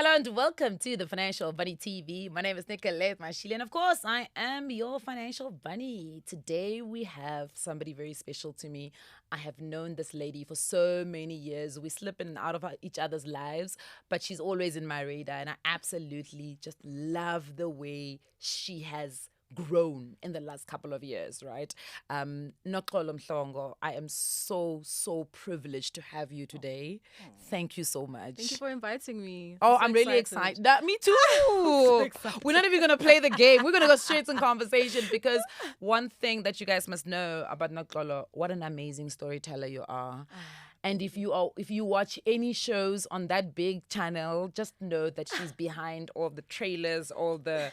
Hello and welcome to the Financial Bunny TV. My name is Nicolette Mashile, and of course, I am your financial bunny. Today, we have somebody very special to me. I have known this lady for so many years. We slip in and out of each other's lives, but she's always in my radar, and I absolutely just love the way she has grown in the last couple of years, right? Noxolo Mhlongo, I am so privileged to have you today. Thank you so much. Thank you for inviting me. Oh, I'm really excited. Me too. We're not even going to play the game. We're going to go straight to conversation because one thing that you guys must know about Noxolo, what an amazing storyteller you are. And if you watch any shows on that big channel, just know that she's behind all the trailers, all the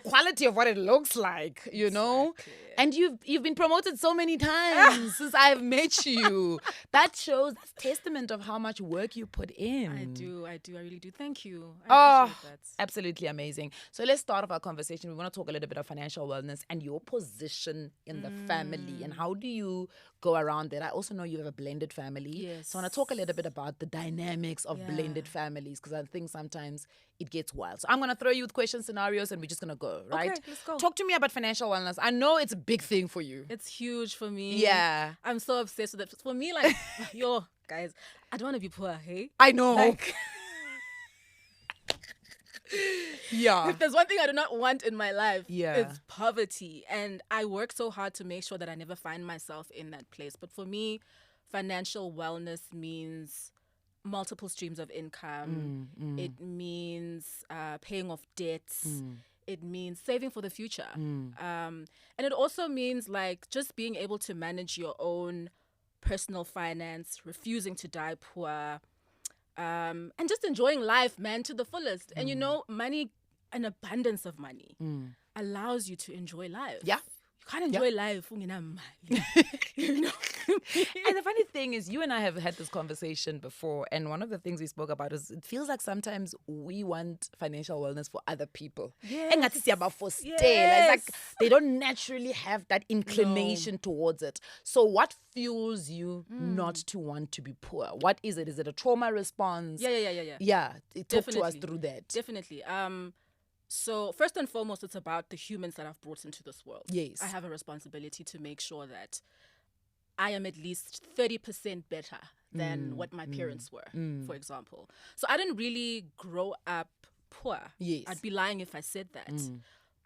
quality of what it looks like, you know? And you've been promoted so many times since I've met you. That's testament of how much work you put in. I really do. Thank you. I appreciate that. Absolutely amazing. So let's start off our conversation. We want to talk a little bit of financial wellness and your position in the family and how do you go around that. I also know you have a blended family. Yes. So I want to talk a little bit about the dynamics of blended families because I think sometimes it gets wild. So I'm going to throw you with question scenarios and we're just going to go, right? Okay, let's go. Talk to me about financial wellness. I know it's a big thing for you. It's huge for me. Yeah. I'm so obsessed with it. For me, like, yo, guys, I don't want to be poor, hey? I know. Like, yeah. if there's one thing I do not want in my life, Yeah. it's poverty. And I work so hard to make sure that I never find myself in that place. But for me, financial wellness means multiple streams of income. It means paying off debts. It means saving for the future. And it also means like just being able to manage your own personal finance, refusing to die poor, and just enjoying life, man, to the fullest. And you know, money, an abundance of money allows you to enjoy life. Yeah. You can't enjoy life. You know? And the funny thing is, you and I have had this conversation before, and one of the things we spoke about is it feels like sometimes we want financial wellness for other people. Yes. It's like they don't naturally have that inclination towards it. So what fuels you not to want to be poor? What is it? Is it a trauma response? Yeah. Yeah, talk to us Definitely. through that. Definitely. So first and foremost, it's about the humans that I've brought into this world. Yes. I have a responsibility to make sure that I am at least 30% better than what my parents were, for example. So I didn't really grow up poor. Yes. I'd be lying if I said that.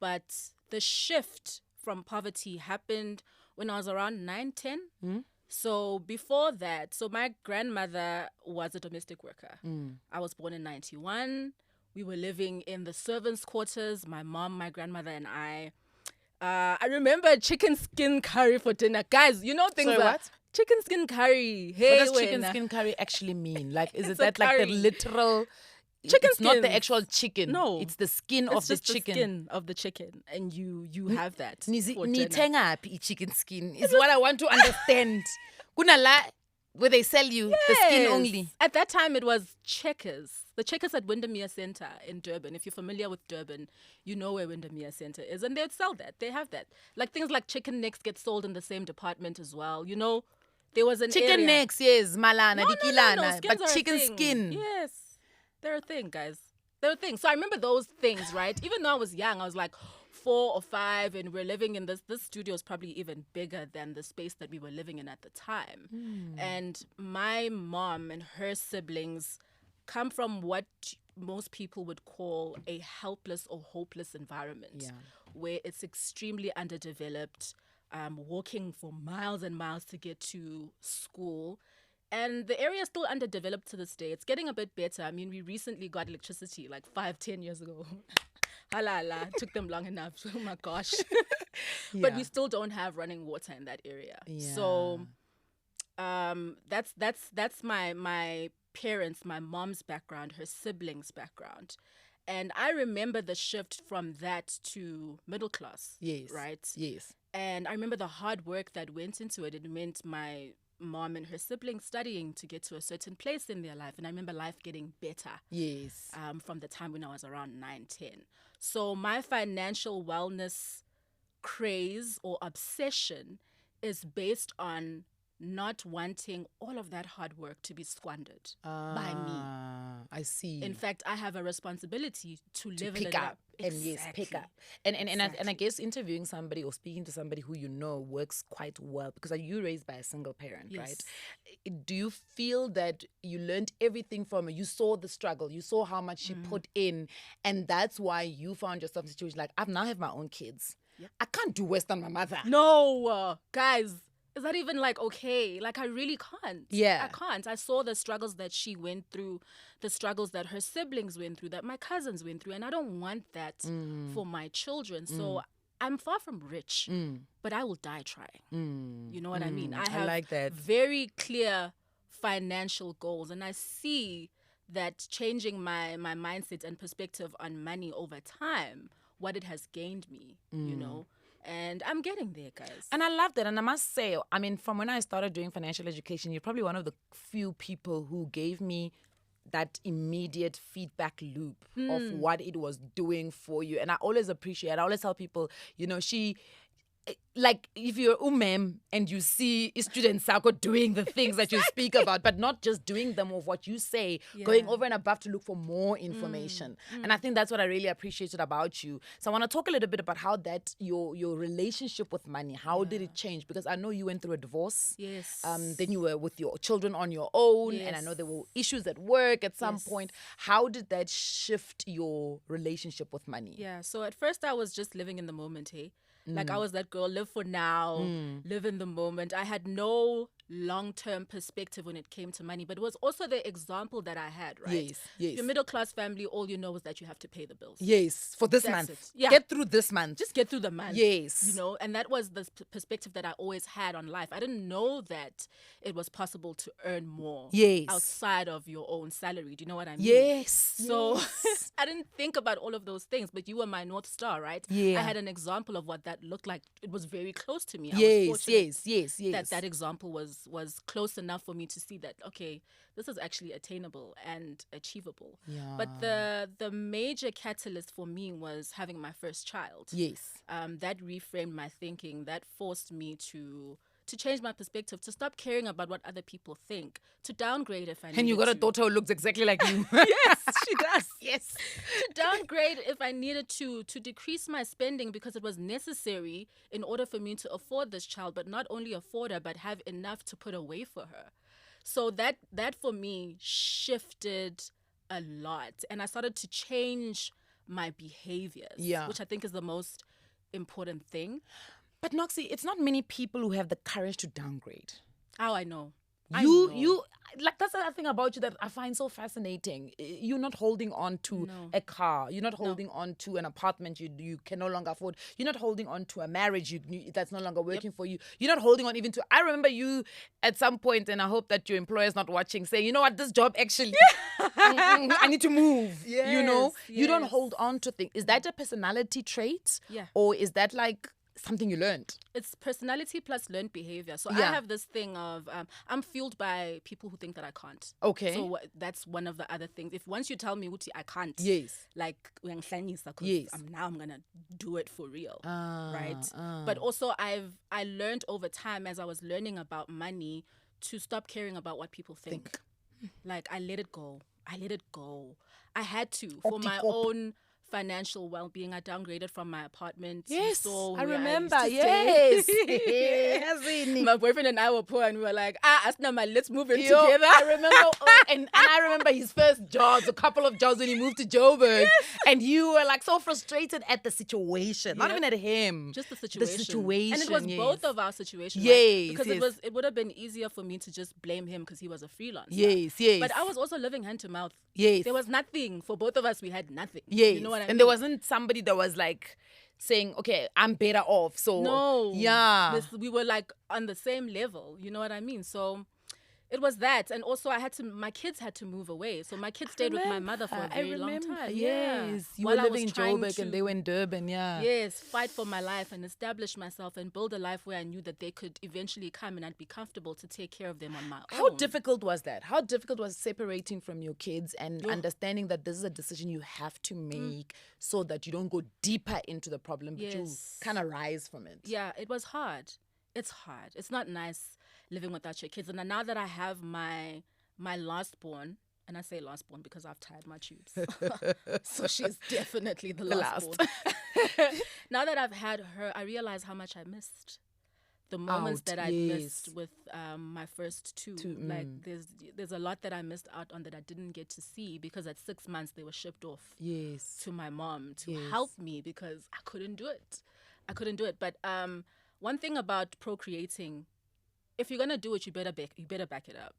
But the shift from poverty happened when I was around 9, 10. So before that, so my grandmother was a domestic worker. I was born in 91. We were living in the servants' quarters, my mom, my grandmother, and I. I remember chicken skin curry for dinner. Guys, you know things Sorry, like what? chicken skin curry. Hey, What does chicken wena. skin curry actually mean? Like, is it It's a that like the curry. literal... Chicken It's not the skins. actual chicken. No. It's the skin It's of the just chicken. the skin of the chicken, and you have that for dinner. Nitengaphi chicken skin is what I want to understand. Kunala, where they sell you the skin Yes. only. At that time, it was Checkers. The Checkers at Windermere Centre in Durban. If you're familiar with Durban, you know where Windermere Centre is. And they'd sell that. They have that. Like things like chicken necks get sold in the same department as well. You know, there was an Chicken area. necks, yes, malana, No, dikilana, skins but are a chicken thing. skin. Yes. They're a thing, guys. They're a thing. So I remember those things, right? Even though I was young, I was like 4 or 5, and we're living in this studio is probably even bigger than the space that we were living in at the time. And my mom and her siblings come from what most people would call a helpless or hopeless environment, where it's extremely underdeveloped, walking for miles and miles to get to school. And the area is still underdeveloped to this day. It's getting a bit better. I mean, we recently got electricity like 5-10 years ago. Halala, took them long enough. Oh my gosh. But we still don't have running water in that area. So that's my parents, my mom's background, her siblings' background. And I remember the shift from that to middle class. Yes. Right? Yes. And I remember the hard work that went into it. It meant my mom and her siblings studying to get to a certain place in their life. And I remember life getting better. Yes. From the time when I was around 9, 10. So my financial wellness craze or obsession is based on not wanting all of that hard work to be squandered by me. I see. In fact, I have a responsibility to live pick it up and Exactly. pick up and I guess interviewing somebody or speaking to somebody who you know works quite well, because are you raised by a single parent, Yes. right? Do you feel that you learned everything from her? You saw the struggle, you saw how much she put in, and that's why you found yourself in a situation like, I've now have my own kids. Yep. I can't do worse than my mother. No, guys, is that even like okay? Like I really can't. Yeah. I can't. I saw the struggles that she went through, the struggles that her siblings went through, that my cousins went through, and I don't want that for my children. So I'm far from rich, but I will die trying. You know what I mean? I have like that. very clear financial goals, and I see that changing my mindset and perspective on money over time, what it has gained me, you know. And I'm getting there, guys. And I love that. And I must say, I mean, from when I started doing financial education, you're probably one of the few people who gave me that immediate feedback loop of what it was doing for you. And I always appreciate it. I always tell people, you know, like if you're and you see students doing the things that you speak about, but not just doing them of what you say, going over and above to look for more information. And I think that's what I really appreciated about you. So I want to talk a little bit about how that your relationship with money, how did it change? Because I know you went through a divorce. Yes. Then you were with your children on your own, and I know there were issues at work at some point. How did that shift your relationship with money? Yeah. So at first I was just living in the moment, hey? Like I was that girl, live for now, live in the moment. I had no long-term perspective when it came to money, but it was also the example that I had, right? Yes. Your middle-class family, all you know is that you have to pay the bills. Yes, for this month. It. Yeah. Get through this month. Just get through the month. Yes. You know, and that was the perspective that I always had on life. I didn't know that it was possible to earn more outside of your own salary. Do you know what I mean? Yes. So I didn't think about all of those things, but you were my North Star, right? Yeah. I had an example of what that looked like. It was very close to me. I was fortunate yes. that example was close enough for me to see that, okay, this is actually attainable and achievable. Yeah. But the major catalyst for me was having my first child. Yes. That reframed my thinking. That forced me to change my perspective, to stop caring about what other people think, to downgrade if I needed to. And you got a daughter who looks exactly like you. Yes, she does. Yes. To downgrade if I needed to decrease my spending because it was necessary in order for me to afford this child, but not only afford her, but have enough to put away for her. So that for me shifted a lot. And I started to change my behaviors, which I think is the most important thing. But Noxy, it's not many people who have the courage to downgrade. How I know. You like, that's the other thing about you that I find so fascinating. You're not holding on to a car. You're not holding on to an apartment you can no longer afford. You're not holding on to a marriage that's no longer working for you. You're not holding on even to. I remember you at some point, and I hope that your employer's not watching, saying, you know what, this job actually, I need to move. Yes, you know, you don't hold on to things. Is that a personality trait? Yeah. Or is that like something you learned? It's personality plus learned behavior. So I have this thing of I'm fueled by people who think that I can't. Okay. So that's one of the other things. If once you tell me, Uti, I can't. Yes. Like, I'm gonna do it for real. Right. But also I learned over time, as I was learning about money, to stop caring about what people think. Like, I let it go. I had to for my own financial well-being. I downgraded from my apartment. Yes, I remember. My boyfriend and I were poor, and we were like, let's move in together. I remember, and I remember his first jobs, a couple of jobs when he moved to Joburg, and you were like so frustrated at the situation, not even at him, just the situation. And it was both of our situations. Yes, right? Because it would have been easier for me to just blame him because he was a freelancer. Yes. But I was also living hand to mouth. Yes, there was nothing for both of us. We had nothing. Yes, you know what I mean? And there wasn't somebody that was like saying, okay, I'm better off. So no, yeah, we were like on the same level. You know what I mean? So it was that, and also my kids had to move away. So my kids stayed with my mother for a very long time. Yes, you were living in Joburg and they were in Durban. Yeah. Yes, fight for my life and establish myself and build a life where I knew that they could eventually come and I'd be comfortable to take care of them on my own. How difficult was that? How difficult was separating from your kids and understanding that this is a decision you have to make so that you don't go deeper into the problem, but you kind of rise from it? Yeah, it was hard. It's hard. It's not nice living without your kids. And now that I have my last born, And I say last born because I've tied my tubes. So she's definitely the last born. Now that I've had her, I realize how much I missed. The moments that I missed with my first two. Like there's a lot that I missed out on that I didn't get to see because at 6 months they were shipped off to my mom to help me because I couldn't do it. But one thing about procreating, if you're gonna do it, you better back it up.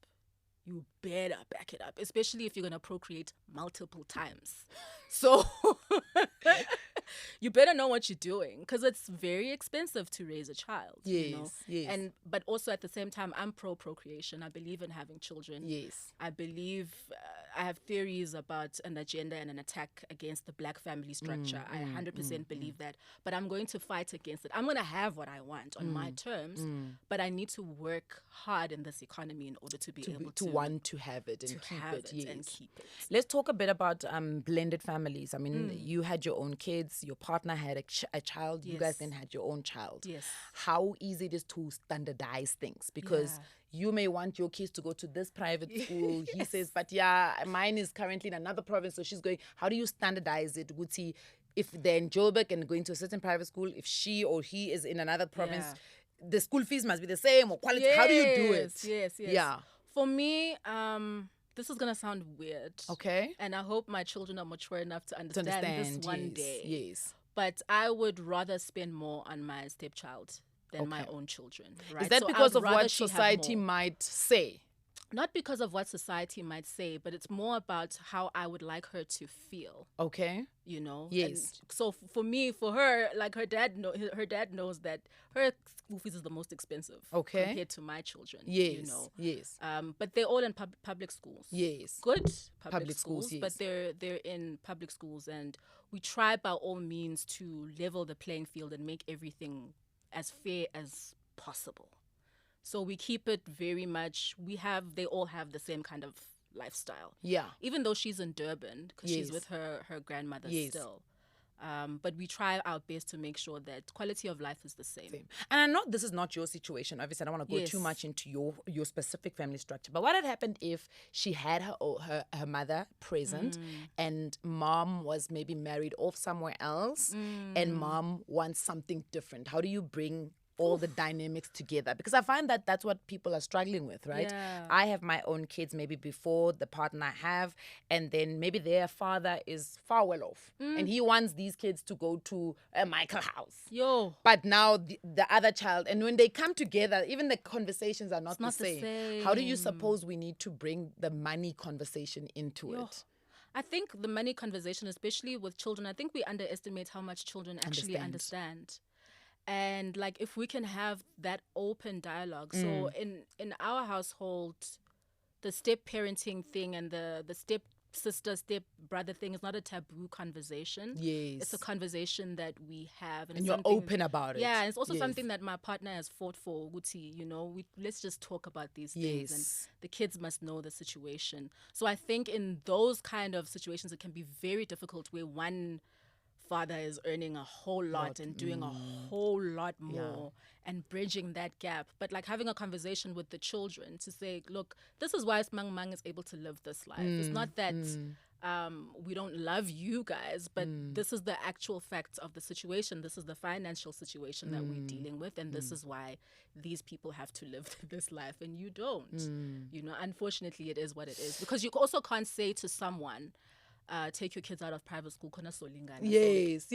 You better back it up, especially if you're going to procreate multiple times. So you better know what you're doing because it's very expensive to raise a child. Yes. But also at the same time, I'm pro-procreation. I believe in having children. Yes. I believe I have theories about an agenda and an attack against the black family structure. I 100% believe that. But I'm going to fight against it. I'm going to have what I want on my terms, but I need to work hard in this economy in order to be able to want to have it and keep it. And keep it. Let's talk a bit about blended families. I mean, you had your own kids, your partner had a child, you guys then had your own child. Yes. How easy it is to standardize things because you may want your kids to go to this private school. He says, but mine is currently in another province, so she's going. How do you standardize it? Would he, if they're in Joburg and going to a certain private school, if she or he is in another province, the school fees must be the same or quality. How do you do it? Yes. Yeah. For me, this is going to sound weird. Okay. And I hope my children are mature enough to understand this one day. Yes. But I would rather spend more on my stepchild than my own children. Right? Is that because of what society might say? Not because of what society might say, but it's more about how I would like her to feel. Okay. You know? Yes. And so for her, like her dad knows that her school fees is the most expensive compared to my children. Yes. You know? Yes. But they're all in public schools. Yes. Good public schools, yes. But they're in public schools, and we try by all means to level the playing field and make everything as fair as possible. So we keep it very much, they all have the same kind of lifestyle. Yeah. Even though she's in Durban, because she's with her grandmother still. But we try our best to make sure that quality of life is the same. And I know this is not your situation. Obviously, I don't want to go too much into your specific family structure. But what had happened if she had her mother present and mom was maybe married off somewhere else and mom wants something different? How do you bring all the dynamics together? Because I find that that's what people are struggling with, right? Yeah. I have my own kids maybe before the partner I have, and then maybe their father is far well off and he wants these kids to go to a Michael house. But now the other child, and when they come together, even the conversations are not the same. How do you suppose we need to bring the money conversation into it? I think the money conversation, especially with children, I think we underestimate how much children actually understand. And like if we can have that open dialogue. So in our household, the step parenting thing and the step sister, step brother thing is not a taboo conversation. Yes. It's a conversation that we have. And you're open about it. Yeah, and it's also something that my partner has fought for, Guti, you know, let's just talk about these things. And the kids must know the situation. So I think in those kind of situations, it can be very difficult where one father is earning a whole lot and doing a whole lot more and bridging that gap. But like having a conversation with the children to say, look, this is why Mang Mang is able to live this life. It's not that we don't love you guys, but this is the actual facts of the situation. This is the financial situation that we're dealing with, and this is why these people have to live this life and you don't. You know, unfortunately, it is what it is. Because you also can't say to someone, take your kids out of private school. Yes.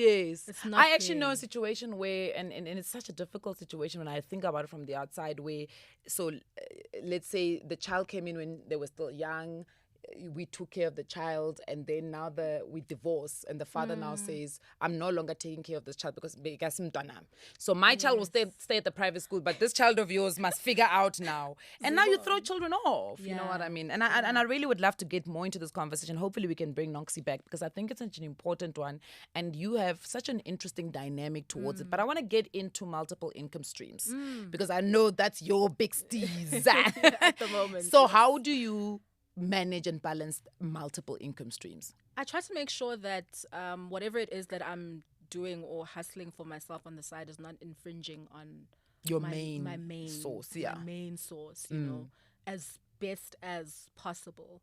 I actually know a situation where, and it's such a difficult situation when I think about it from the outside, where, so let's say the child came in when they were still young. We took care of the child, and then now we divorce, and the father now says, I'm no longer taking care of this child because so my child will stay at the private school, but this child of yours must figure out now. And now you throw children off. You know what I mean? And I really would love to get more into this conversation. Hopefully we can bring Noxie back, because I think it's such an important one, and you have such an interesting dynamic towards it. But I want to get into multiple income streams because I know that's your big steez at the moment. So how do you manage and balance multiple income streams? I try to make sure that whatever it is that I'm doing or hustling for myself on the side is not infringing on my main source. My main source, you know, as best as possible.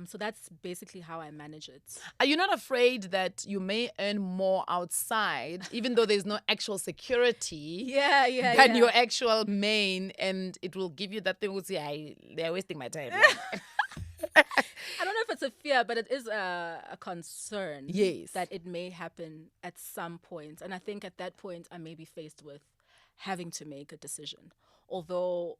So that's basically how I manage it. Are you not afraid that you may earn more outside, even though there's no actual security than your actual main, and it will give you that thing? Will say, they're wasting my time. I don't know if it's a fear, but it is a concern. Yes. That it may happen at some point. And I think at that point, I may be faced with having to make a decision. Although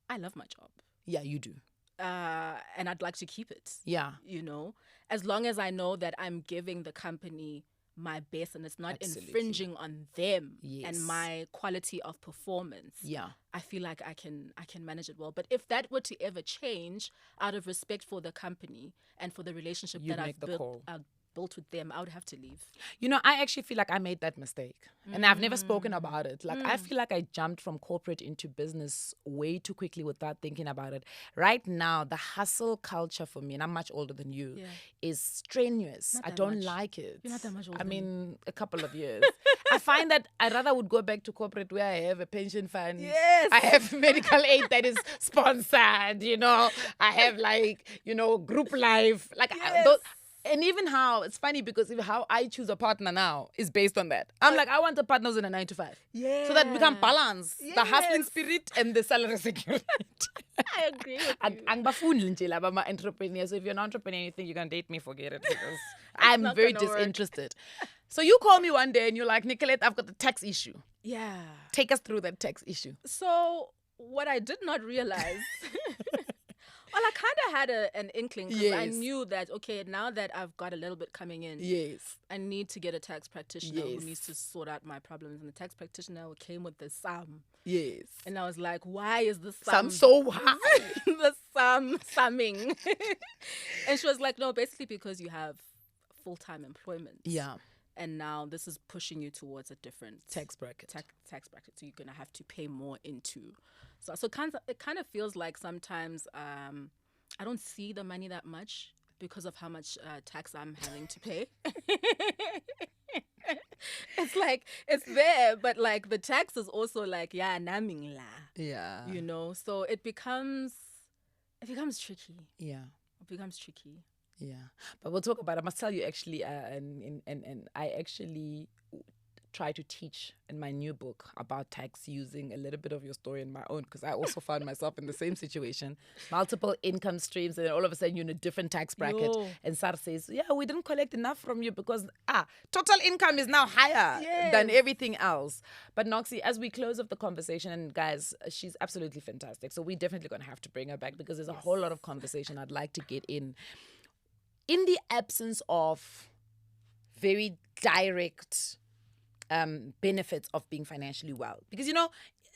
I love my job. Yeah, you do. And I'd like to keep it. Yeah. You know, as long as I know that I'm giving the company my best and it's not infringing on them and my quality of performance. Yeah. I feel like I can manage it well. But if that were to ever change, out of respect for the company and for the relationship that I've built with them, I would have to leave. You know, I actually feel like I made that mistake. And I've never spoken about it. Like, I feel like I jumped from corporate into business way too quickly without thinking about it. Right now, the hustle culture for me, and I'm much older than you, is strenuous. I don't like it. You're not that much older. I mean, a couple of years. I find that I rather would go back to corporate where I have a pension fund. Yes. I have medical aid that is sponsored, you know. I have, like, you know, group life. Like, and even how, it's funny because how I choose a partner now is based on that. I'm like, I want a partner who's in a 9-to-5. Yeah. So that we can balance the hustling spirit and the salary security. I agree with you. I'm an entrepreneur. So if you're an entrepreneur and you think you can date me, forget it, because I'm very disinterested. So you call me one day and you're like, Nicolette, I've got the tax issue. Yeah. Take us through that tax issue. So what I did not realize... Well, I kind of had an inkling because I knew that, okay, now that I've got a little bit coming in, I need to get a tax practitioner who needs to sort out my problems. And the tax practitioner came with the sum. Yes. And I was like, why is the Sum sum so high? the summing. And she was like, no, basically because you have full-time employment. Yeah. And now this is pushing you towards a different tax bracket. Tax bracket. So you're going to have to pay more into. So it kind of feels like sometimes I don't see the money that much because of how much tax I'm having to pay. It's like, it's there, but like the tax is also like, naming la. Yeah. You know, so it becomes tricky. Yeah. It becomes tricky. Yeah, but we'll talk about it. I must tell you, actually, and I actually try to teach in my new book about tax using a little bit of your story and my own, because I also found myself in the same situation. Multiple income streams, and all of a sudden you're in a different tax bracket. And SARS says, we didn't collect enough from you because total income is now higher than everything else. But Noxy, as we close off the conversation, and guys, she's absolutely fantastic. So we're definitely going to have to bring her back because there's a whole lot of conversation I'd like to get in. In the absence of very direct benefits of being financially well. Because, you know,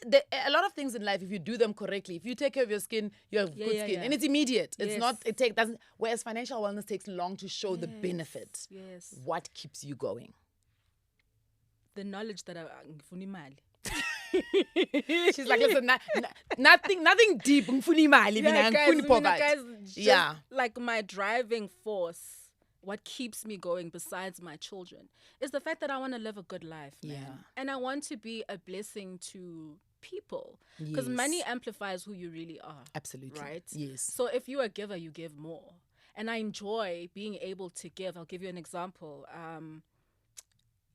a lot of things in life, if you do them correctly, if you take care of your skin, you have good skin. And it's immediate. It's not, doesn't, whereas financial wellness takes long to show the benefit. Yes. What keeps you going? The knowledge that I'm mali. She's like, listen, nothing deep. Guys, like my driving force, what keeps me going besides my children is the fact that I want to live a good life, man. And I want to be a blessing to people because money amplifies who you really are. Absolutely. Right? Yes. So if you're a giver, you give more. And I enjoy being able to give. I'll give you an example.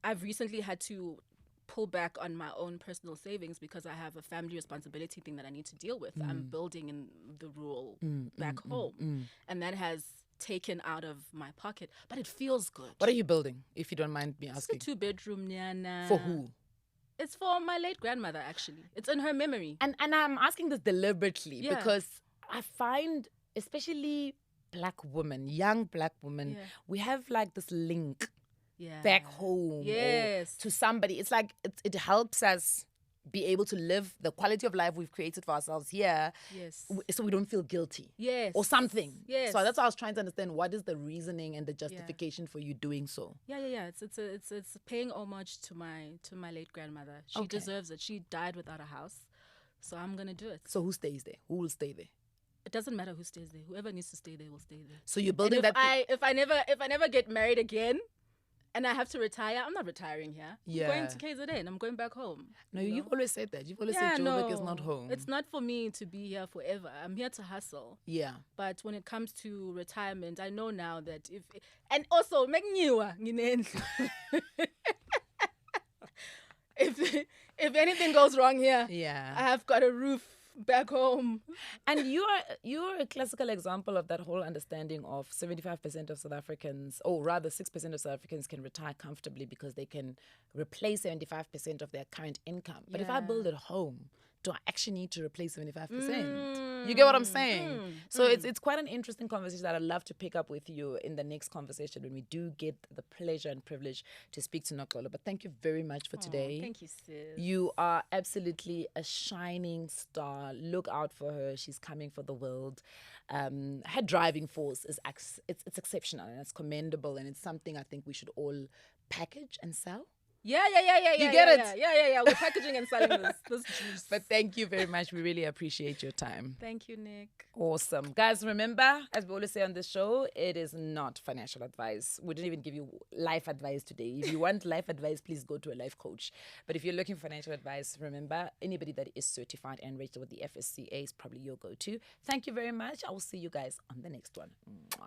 I've recently had to pull back on my own personal savings because I have a family responsibility thing that I need to deal with. I'm building in the rural back home. And that has taken out of my pocket. But it feels good. What are you building, if you don't mind me asking? It's a 2-bedroom, Nyana. For who? It's for my late grandmother, actually. It's in her memory. And I'm asking this deliberately because I find, especially black women, young black women, we have like this link back home or to somebody. It's like it helps us be able to live the quality of life we've created for ourselves here, so we don't feel guilty, or something. So that's why I was trying to understand what is the reasoning and the justification for you doing so. It's paying homage to my late grandmother. She deserves it. She died without a house, so I'm gonna do it. So who stays there? Who will stay there? It doesn't matter who stays there. Whoever needs to stay there will stay there. So you're building if I never get married again, and I have to retire, I'm not retiring here. Yeah. I'm going to KZN. I'm going back home. No, you've always said that. You've always said Joburg is not home. It's not for me to be here forever. I'm here to hustle. Yeah. But when it comes to retirement, I know now that and also make new if anything goes wrong here, Yeah. I have got a roof back home. And you're a classical example of that whole understanding of 75% of South Africans, or rather 6% of South Africans can retire comfortably because they can replace 75% of their current income. But if I build at home, do I actually need to replace 75%? You get what I'm saying? So it's quite an interesting conversation that I'd love to pick up with you in the next conversation when we do get the pleasure and privilege to speak to Noxolo. But thank you very much for today. Thank you, sis. You are absolutely a shining star. Look out for her. She's coming for the world. Her driving force is it's exceptional and it's commendable, and it's something I think we should all package and sell. Yeah. You get it? Yeah. We're packaging and selling this juice. But thank you very much. We really appreciate your time. Thank you, Nick. Awesome. Guys, remember, as we always say on the show, it is not financial advice. We didn't even give you life advice today. If you want life advice, please go to a life coach. But if you're looking for financial advice, remember, anybody that is certified and registered with the FSCA is probably your go-to. Thank you very much. I will see you guys on the next one. Mwah.